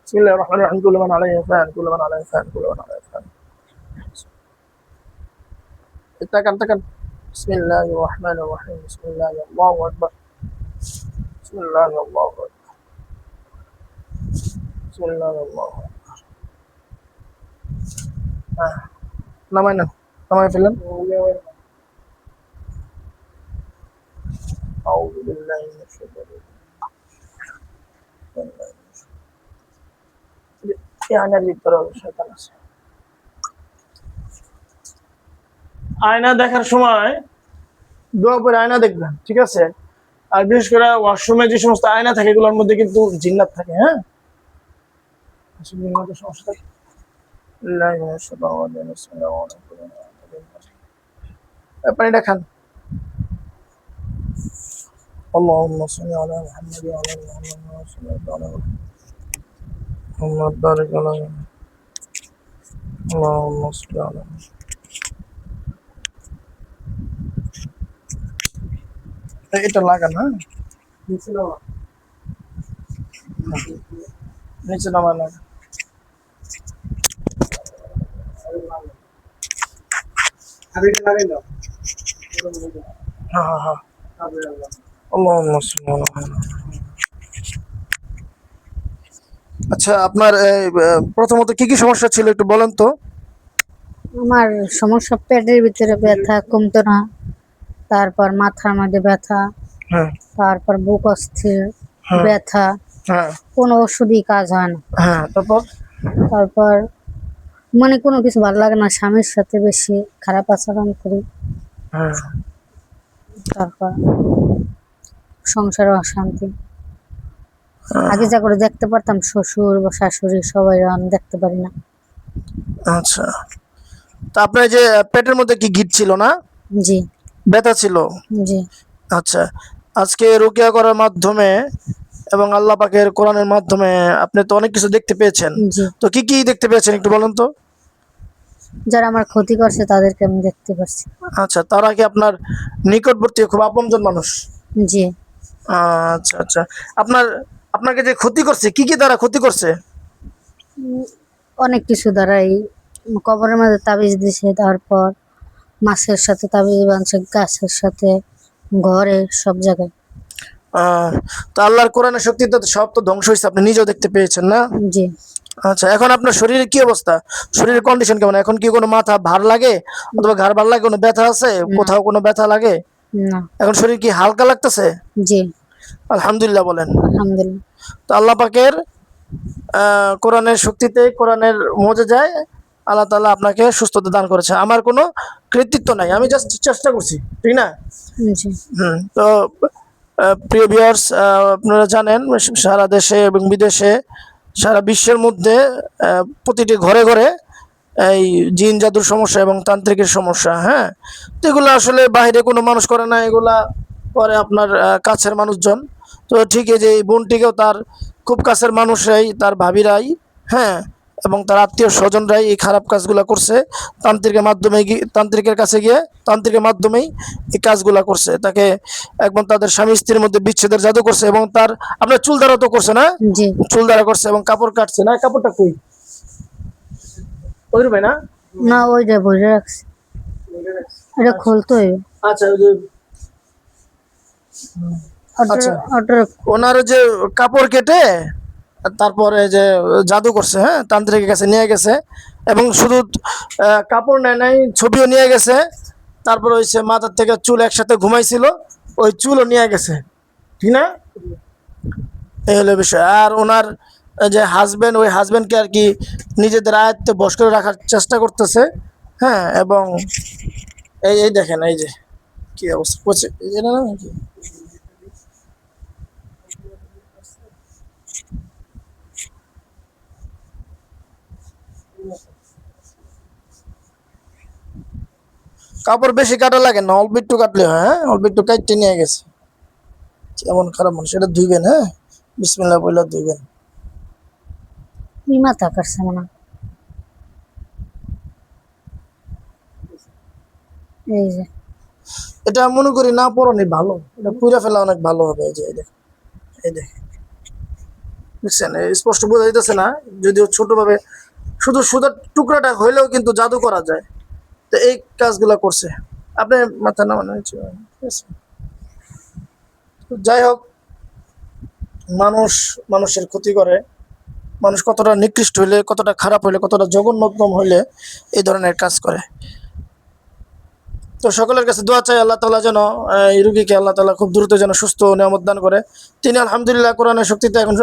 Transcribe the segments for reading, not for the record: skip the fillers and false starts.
بسم الله الرحمن الرحيم كل من عليه فان كل من عليه فان كل من عليه فان tekan Bismillahirrahmanirrahim Bismillahirrahmanirrahim Bismillahirrahmanirrahim Bismillahirrahmanirrahim namanya film A'udzu billahi minasyaitonir আয়নার ভিতরে শয়তান আছে আয়না দেখার সময় দোয়া করে আয়না দেখবেন ঠিক আছে আর বিশেষ করে ওয়াশরুমে যে সমস্ত আয়না থাকে এগুলোর মধ্যে কিন্তু জিন্নাত থাকে হ্যাঁ জিন্নাতের সমস্যা থাকে পানিটা খান اللهم صل على محمد وعلى ال محمد محمد بارك على اللهم صل على এটা লাগান হ্যাঁ নিচে নামা লাগা হ্যাঁ হ্যাঁ اللهم صل على আচ্ছা আপনার প্রথমত কি কি সমস্যা ছিল একটু বলেন তো আমার সমস্যা পেটের ভিতরে ব্যথা কমতো না তারপর মাথার মধ্যে ব্যথা হ্যাঁ তারপর বুক অস্থির ব্যথা হ্যাঁ কোনো ওষুধই কাজ হয় না হ্যাঁ তারপর মানে কোনো কিছু ভালো লাগে না স্বামীর সাথে বেশি খারাপ আচরণ করি হ্যাঁ তারপর সংসারে অশান্তি আগে যা করে দেখতে পারতাম শ্বশুর বা শাশুড়ি সবাই আমি দেখতে পারি না আচ্ছা তা আপনার যে পেটের মধ্যে কি গিট ছিল না জি ব্যথা ছিল জি আচ্ছা আজকে রুকিয়া করার মাধ্যমে এবং আল্লাহ পাকের কোরআনের মাধ্যমে আপনি তো অনেক কিছু দেখতে পেয়েছেন জি তো কি কি দেখতে পেয়েছেন একটু বলেন তো যারা আমার ক্ষতি করছে তাদেরকে আমি দেখতে পাচ্ছি আচ্ছা তারা কি আপনার নিকটবর্তী খুব আপনজন মানুষ জি আচ্ছা আচ্ছা আপনাকে যে ক্ষতি করছে কি কি তারা ক্ষতি করছে অনেক কিছু দ্বারাই কবরের মধ্যে তাবিজ দিছে তারপর মাছের সাথে তাবিজ বানছে গাছের সাথে ঘরে সব জায়গায় তো আল্লাহর কোরআনের শক্তিতে তো সব তো ধ্বংস হয়েছে আপনি নিজেও দেখতে পেয়েছেন না জি আচ্ছা এখন আপনার শরীরের কি অবস্থা শরীরের কন্ডিশন কেমন এখন কি কোনো মাথা ভার লাগে অথবা ঘাড় ভার লাগে কোনো ব্যথা আছে কোথাও কোনো ব্যথা লাগে না এখন শরীর কি হালকা লাগতেছে জি আলহামদুলিল্লাহ বলেন আলহামদুলিল্লাহ তো আল্লাহ পাকের কোরআনের শক্তিতে কোরআনের মজেজায় আল্লাহ তাআলা আপনাকে সুস্থতা দান করেছে আমার কোনো কৃতিত্ব নাই আমি জাস্ট চেষ্টা করছি ঠিক না জি তো প্রিয় ভিউয়ার্স আপনারা জানেন সারা দেশে এবং বিদেশে সারা বিশ্বের মধ্যে প্রতিটি ঘরে ঘরে এই জিন জাদুর সমস্যা এবং তান্ত্রিকের সমস্যা হ্যাঁ তো এগুলো আসলে বাইরে কোনো মানুষ করে না এগুলা করে আপনার কাছের মানুষজন তো ঠিক এই যে এই বোনটিকেও তার খুব কাছের মানুষরাই তার ভাবিরাই হ্যাঁ এবং তার আত্মীয় স্বজনরাই এই খারাপ কাজগুলো করছে তান্ত্রিকের কাছে গিয়ে তান্ত্রিকের মাধ্যমেই এই কাজগুলা করছে তাকে একদম তাদের স্বামী স্ত্রীর মধ্যে বিচ্ছেদের জাদু করছে এবং তার আপনার চুল দ্বারা তো করছে না জি চুল দ্বারা করছে এবং কাপড় কাটছে না কাপড়টা কই ওই রূপে না না ওইটা বলে রাখছি এটা খুলতে হইবে আচ্ছা ওই যে আচ্ছা ওনার যে কাপড় কেটে তারপরে যে জাদু করছে হ্যাঁ তান্ত্রিকের কাছে নিয়ে গেছে এবং শুধু কাপড় নেয় নাই ছবিও নিয়ে গেছে তারপর হচ্ছে মাথার থেকে চুল একসাথে ঘুমাইছিল ওই চুলও নিয়ে গেছে ঠিক না এই হলো বিষয় আর ওনার যে হাজবেন্ড ওই হাজবেন্ডকে আর কি নিজেদের আয়ত্তে বশ করে রাখার চেষ্টা করতেছে হ্যাঁ এবং এই দেখেন এই যে কি অবস্থা এটা না কি কাপড় বেশি কাটা লাগে না অল্প একটু কাটলে হয় হ্যাঁ অল্প একটু কাটতে নিয়ে গেছে কেমন খারাপ মানুষ এটা ধুইবেন হ্যাঁ বিসমিল্লাহ বলে ধুইবেন মাথা কাটছে মনে এই যে এটা মনে করি না পরনি ভালো এটা পুরা ফেলা অনেক ভালো হবে এই যে এই দেখেন বুঝছেন, স্পষ্ট বোঝা যাইতেছে না, যদিও ছোটভাবে শুধু সুতার টুকরাটা হইলেও কিন্তু জাদু করা যায়। তো এই কাজগুলা করছে। আপনি মাথা নামানো হয়েছে, ঠিক আছে? তো যাই হোক, মানুষ মানুষের ক্ষতি করে, মানুষ কতটা নিকৃষ্ট হইলে, কতটা খারাপ হইলে, কতটা জঘন্যতম হইলে এই ধরনের কাজ করে। তো সকলের কাছে দোয়া চাই আল্লাহ তাআলা যেন এই রুগীকে আল্লাহ তাআলা খুব দ্রুত যেন সুস্থ ও নিয়ামত দান করে। তিনি আলহামদুলিল্লাহ কোরআনের শক্তিতে এখন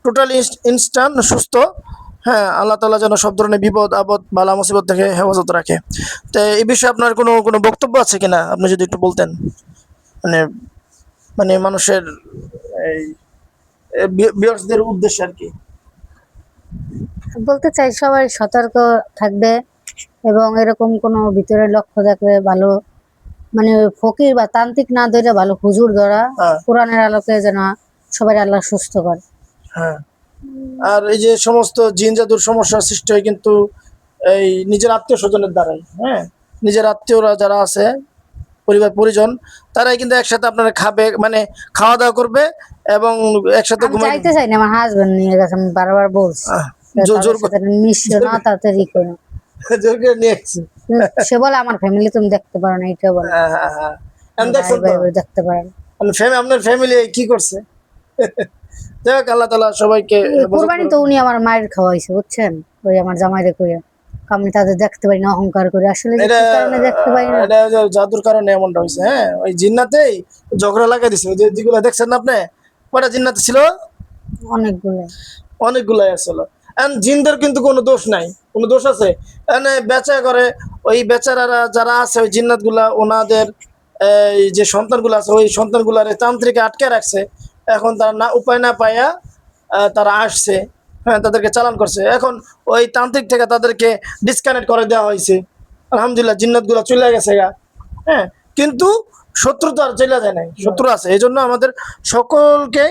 টোটালি ইনস্ট্যান্ট সুস্থ। হ্যাঁ, আল্লাহ তাআলা যেন সব ধরনের বিপদ আপদ বালা মুসিবত থেকে হেফাজত রাখে। তো এই বিষয়ে আপনার কোনো কোনো বক্তব্য আছে কিনা, আপনি যদি একটু বলতেন, মানে মানে মানুষের এই ভিউয়ার্সদের উদ্দেশ্যে আর কি। বলতে চাই সবাই সতর্ক থাকবে, এবং এরকম কোনো ভিতরে লক্ষ্য থাকলে ভালো, মানে ফকির বা তান্ত্রিক না ধরে ভালো হুজুর ধরা, হ্যাঁ কোরআনের আলোকে যেন সবাই আল্লাহ সুস্থ করে। হ্যাঁ। আর এই যে সমস্ত জিন জাদুর সমস্যার সৃষ্টি হয় কিন্তু এই নিজের আত্মীয় স্বজনের দ্বারাই। হ্যাঁ, নিজের আত্মীয়রা যারা আছে, পরিবার পরিজন, তারাই কিন্তু একসাথে আপনারা খাবে, মানে খাওয়া দাওয়া করবে এবং একসাথে আমি ঘুমাই। চাইতে চাই না, আমার হাজবেন্ড নিয়ে গেছে, আমি বারবার বলছি জোর জোর মিশিও না, তাড়াতাড়ি করো। জোর করে নিয়ে আসছে। সে বলে আমার ফ্যামিলি তুমি দেখতে পারো না, এটা বলে হ্যাঁ হ্যাঁ হ্যাঁ। আমি ভাই দেখছেন তো, ভাই ভাই দেখতে পারেন। আপনার ফ্যামিলি কি করছে। যাই হোক, আল্লাহ তাআলা সবাইকে হেফাজত কোরবানি তো করুন। উনি আমার মায়ের খাওয়াইছে, বুঝছেন, ওই আমার জামাইরে কইয়া। আমি তাদের দেখতে পারি না, অহংকার করে, আসলে যে এটা কি কারণে দেখতে পারি না। এটা যে জাদুর কারণে এমনটা হয়েছে। হ্যাঁ, ওই জিন্নাতেই ঝগড়া লাগাই দিছে, ওই যে যেগুলো দেখছেন না আপনি, কয়টা জিন্নাত ছিল? অনেকগুলো। অনেকগুলাই আসলে। এখন জিনদের কিন্তু কোনো দোষ নাই, কোনো দোষ আছে? এনে বেচা করে, ওই বেচারারা যারা আছে ওই জিন্নাত গুলা, ওনাদের এই যে সন্তানগুলো আছে, ওই সন্তানগুলারে তান্ত্রিকে আটকে রাখছে। এখন তারা না উপায় না পাইয়া তারা আসছে। হ্যাঁ, তাদেরকে চালান করছে। এখন ওই তান্ত্রিক থেকে তাদেরকে ডিসকানেক্ট করে দেওয়া হয়েছে। আলহামদুলিল্লাহ, জিন্নাত গুলা চলে গেছে গা। হ্যাঁ, কিন্তু শত্রু তো আর চলে যায় নাই, শত্রু আছে। এই জন্য আমাদের সকলকে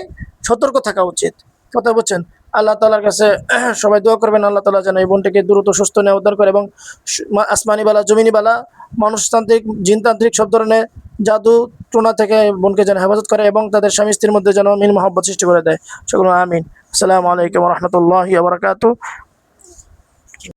সতর্ক থাকা উচিত। কথা বলছেন? আল্লাহ তাআলার কাছে সবাই দোয়া করবেন, আল্লাহ তাআলা যেন এই বোনটিকে দ্রুত সুস্থ নিয়ে উদ্ধার করে এবং আসমানি বালা জমিনি বালা মানুষতান্ত্রিক জিনতান্ত্রিক সব ধরনের জাদু টোনা থেকে বোনকে যেন হেফাজত করে এবং তাদের স্বামী স্ত্রীর মধ্যে যেন মিল মহব্বত সৃষ্টি করে দেয়। সকল আমিন। আসসালামু আলাইকুম ওয়া রাহমাতুল্লাহি ওয়া বারাকাতুহু।